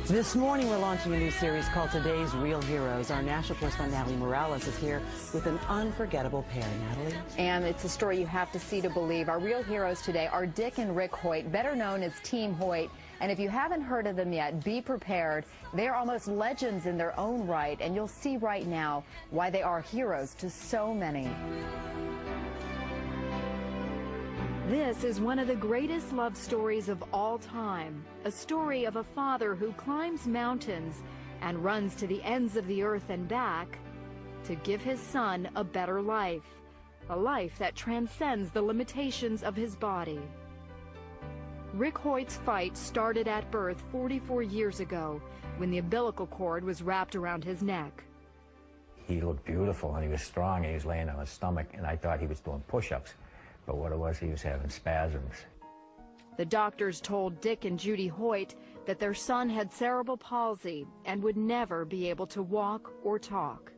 This morning we're launching a new series called Today's Real Heroes. Our national correspondent Natalie Morales is here with an unforgettable pair. Natalie? And it's a story you have to see to believe. Our real heroes today are Dick and Rick Hoyt, better known as Team Hoyt. And if you haven't heard of them yet, be prepared. They are almost legends in their own right, and you'll see right now why they are heroes to so many. This is one of the greatest love stories of all time, a story of a father who climbs mountains and runs to the ends of the earth and back to give his son a better life, a life that transcends the limitations of his body. Rick Hoyt's fight started at birth 44 years ago when the umbilical cord was wrapped around his neck. He looked beautiful and he was strong and he was laying on his stomach, and I thought he was doing push-ups. But what it was, he was having spasms. The doctors told Dick and Judy Hoyt that their son had cerebral palsy and would never be able to walk or talk.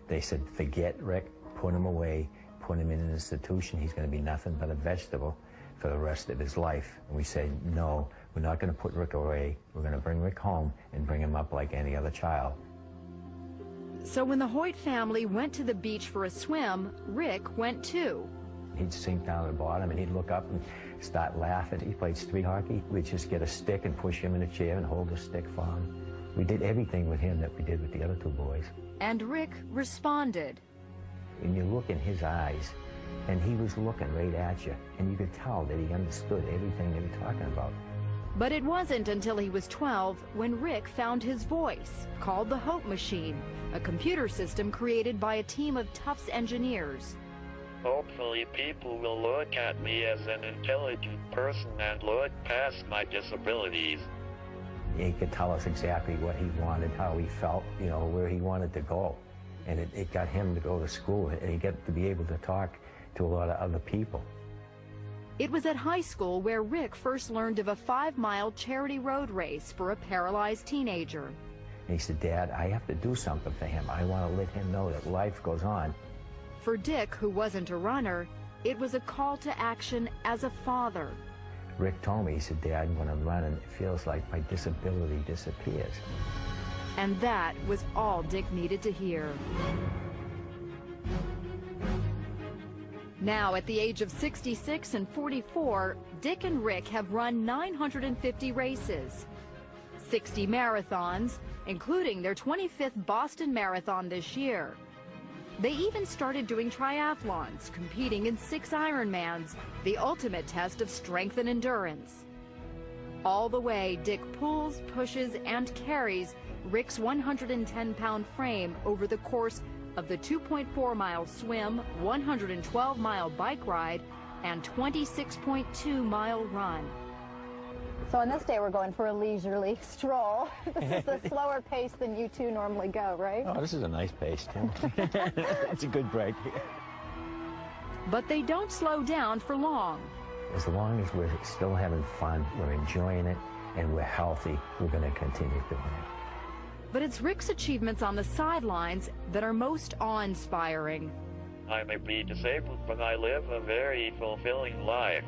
They said, forget Rick, put him away, put him in an institution. He's going to be nothing but a vegetable for the rest of his life. And we said, no, we're not going to put Rick away. We're going to bring Rick home and bring him up like any other child. So when the Hoyt family went to the beach for a swim, Rick went too. He'd sink down to the bottom and he'd look up and start laughing. He played street hockey. We'd just get a stick and push him in a chair and hold the stick for him. We did everything with him that we did with the other two boys. And Rick responded. And you look in his eyes, and he was looking right at you, and you could tell that he understood everything they were talking about. But it wasn't until he was 12 when Rick found his voice, called the Hope Machine, a computer system created by a team of Tufts engineers. Hopefully people will look at me as an intelligent person and look past my disabilities. He could tell us exactly what he wanted, how he felt, you know, where he wanted to go. And it got him to go to school, and he got to be able to talk to a lot of other people. It was at high school where Rick first learned of a 5-mile charity road race for a paralyzed teenager. And he said, Dad, I have to do something for him. I want to let him know that life goes on. For Dick, who wasn't a runner, it was a call to action as a father. Rick told me, he said, Dad, when I'm running, it feels like my disability disappears. And that was all Dick needed to hear. Now, at the age of 66 and 44, Dick and Rick have run 950 races, 60 marathons, including their 25th Boston Marathon this year. They even started doing triathlons, competing in 6 Ironmans, the ultimate test of strength and endurance. All the way, Dick pulls, pushes, and carries Rick's 110-pound frame over the course of the 2.4-mile swim, 112-mile bike ride, and 26.2-mile run. So on this day, we're going for a leisurely stroll. This is a slower pace than you two normally go, right? Oh, this is a nice pace, too. It's a good break. But they don't slow down for long. As long as we're still having fun, we're enjoying it, and we're healthy, we're going to continue doing it. But it's Rick's achievements on the sidelines that are most awe-inspiring. I may be disabled, but I live a very fulfilling life.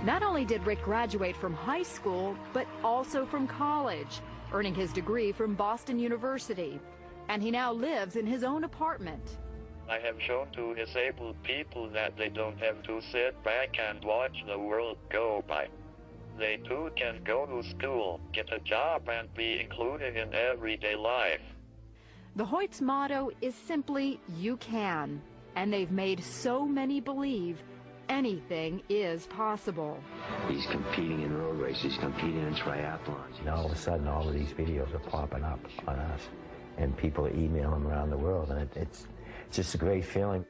Not only did Rick graduate from high school, but also from college, earning his degree from Boston University. And he now lives in his own apartment. I have shown to disabled people that they don't have to sit back and watch the world go by. They too can go to school, get a job, and be included in everyday life. The Hoyt's motto is simply, you can. And they've made so many believe anything is possible. He's competing in road races, he's competing in triathlons. And all of a sudden, all of these videos are popping up on us, and people are emailing them around the world, and it's just a great feeling.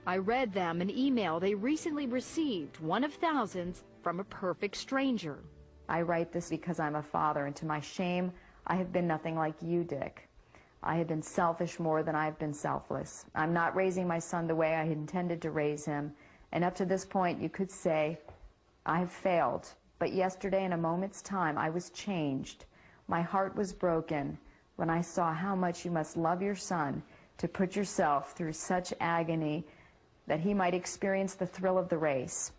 I read them an email they recently received, one of thousands, from a perfect stranger. I write this because I'm a father, and to my shame, I have been nothing like you, Dick. I have been selfish more than I have been selfless. I'm not raising my son the way I intended to raise him. And up to this point, you could say, I have failed. But yesterday, in a moment's time, I was changed. My heart was broken when I saw how much you must love your son to put yourself through such agony that he might experience the thrill of the race.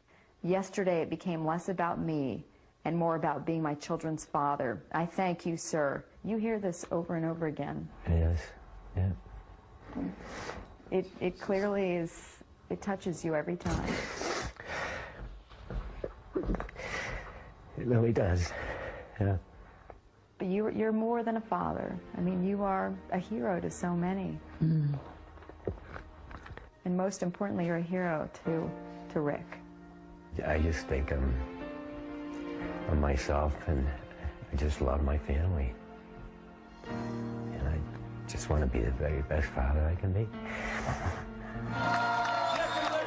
Yesterday, it became less about me and more about being my children's father. I thank you, sir. You hear this over and over again. Yes, yeah. It clearly is, it touches you every time. It really does, yeah. But you're more than a father. I mean, you are a hero to so many. Mm. And most importantly, you're a hero to Rick. I just think of myself, and I just love my family. And I just want to be the very best father I can be.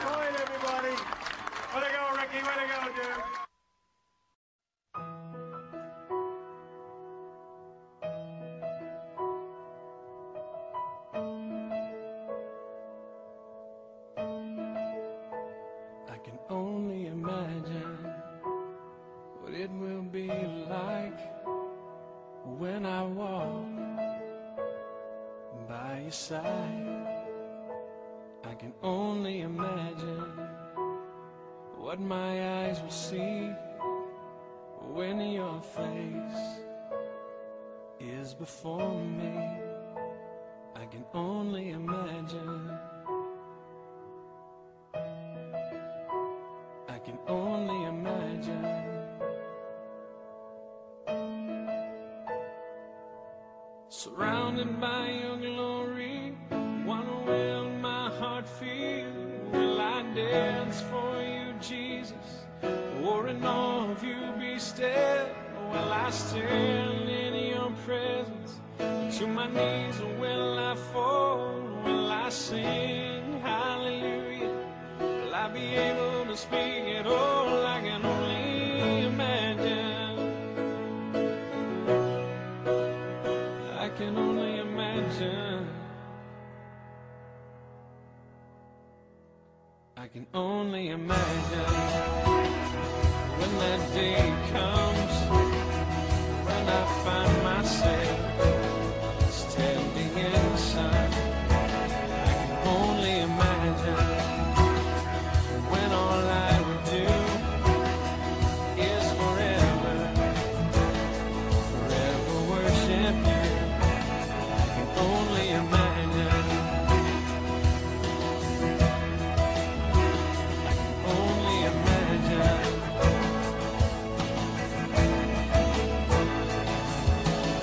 Hoyt, everybody! Way to go, Ricky! Way to go, dude! I can only imagine what it will be like when I walk by your side. I can only imagine what my eyes will see when your face is before me. I can only imagine. I can only imagine. Surrounded by your glory, what will my heart feel? Will I dance for you, Jesus? Or in awe of you be still? Will I stand in your presence? To my knees will I fall? Will I sing hallelujah? Will I be able to speak at all? I can only imagine. I can only imagine. I can only imagine when that day comes, when I find myself standing in the sun. I can only imagine when all I would do is forever, forever worship you. I can only imagine. I can only imagine.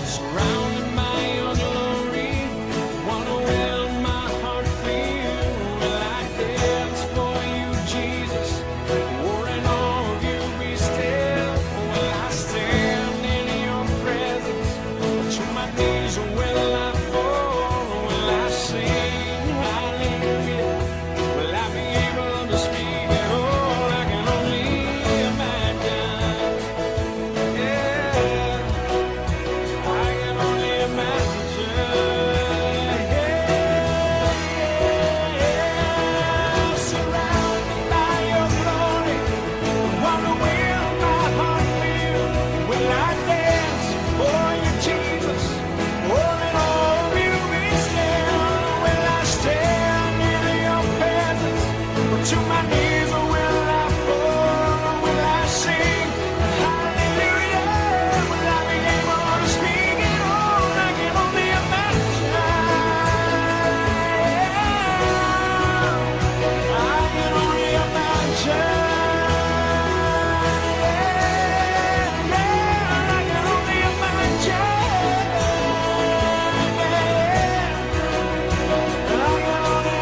Surrounded by your glory, what will my heart feel? Will I dance for you, Jesus? Or in awe of you be still? Will I stand in your presence? To my knees will I fall? Will I sing hallelujah? Will I be able to speak at all? I can only imagine. Yeah, I can only imagine. Yeah, surrounded by your glory, what will my heart feel? Will I dance for you, Jesus? Or in awe of you be still? Will I stand in your presence? Or to my knees will I fall? Will I sing hallelujah? Will I be able to speak at all? I can only imagine. I can only imagine. I can only imagine. I can only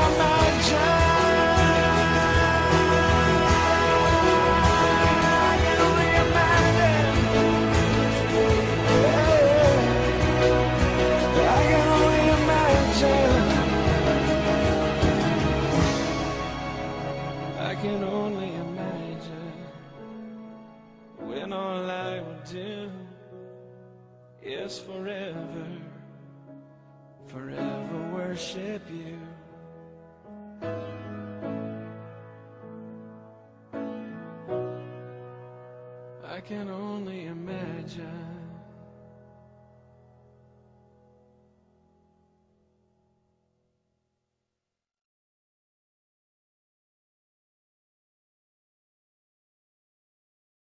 imagine. I can only imagine. I can only imagine. I can only imagine when all I would do is forever, forever worship you. I can only imagine.